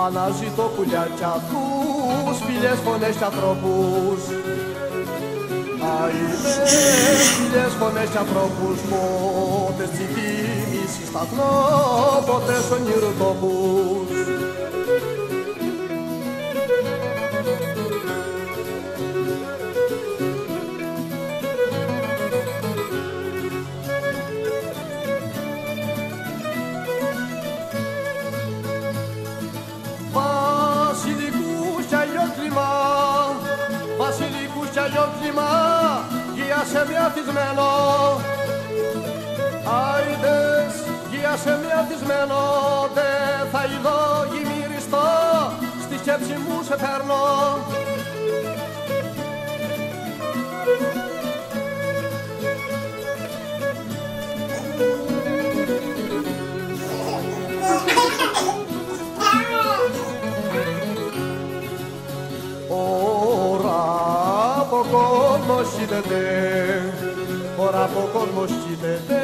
Αναζητώ πουλιά κι ακούς φιλιές φωνές κι ανθρώπους. Αηδές φιλιές φωνές κι ανθρώπους, πότε στη θύμηση σταθνώ, πότε σ' όνειρου τόπους. Βασιλικούς κι αλλιώς κλίμα, γύασε με αθισμένο. Άιδες, γύασε με αθισμένο, δε θα ειδώ γυμίριστο, στη σκέψη μου σε φέρνω. Ώρα από κόσμο σκύτεται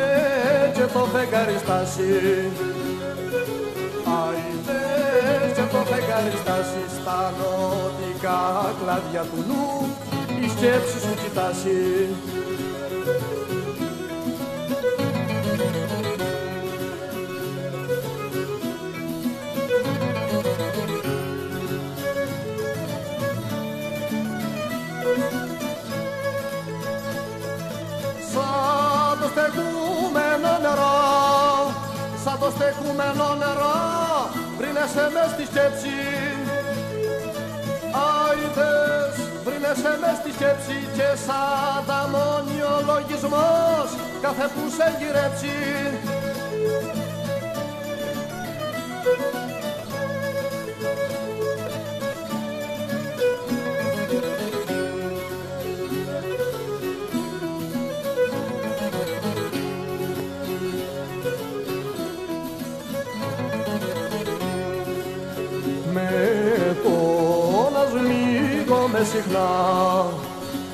και το φεγγάρι στάσει. Αηδές και το φεγγάρι στάσει, στα νότικα κλάδια του νου η σκέψη σου κοιτάσει. Σαν το στεκούμενο νερό βρίνεσαι μες στη σκέψη. Άιδες, βρίνεσαι μες στη σκέψη και σαν ταμώνει ο λογισμός κάθε που σε γυρέψει.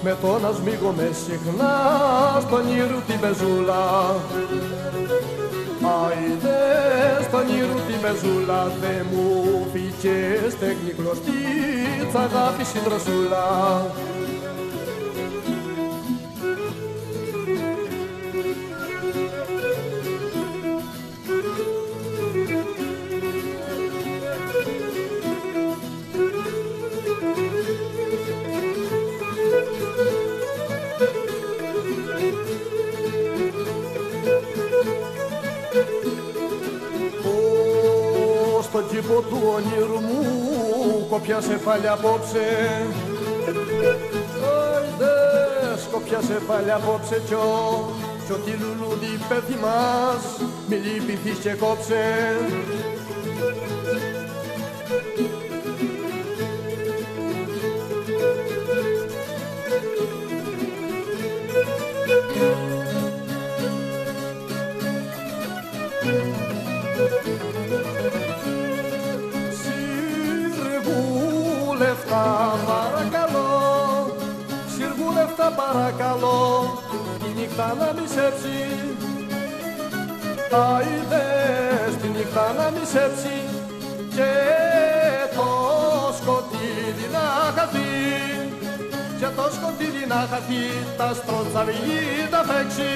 Με το να σμίγομαι συχνά στον ήρου την πεζούλα. Άιδε στον ήρου την πεζούλα, δε μου φύγε στέγνη κλωστή τ' αγάπη συντροσούλα. Στον κήπο του όνειρου μου κοπιάσε πάλι απόψε. Άιδες, κοπιάσε πάλι απόψε κι ό,τι λουλούδι πέφτει μας μη λυπηθείς και κόψε. Παρακαλώ, τη νύχτα να μη σέψει. Άιδες, τη νύχτα να μη σέψει και το σκοτείδι να χαθεί. Και το σκοτείδι να χαθεί, τα στρώτσα μη τα παίξει.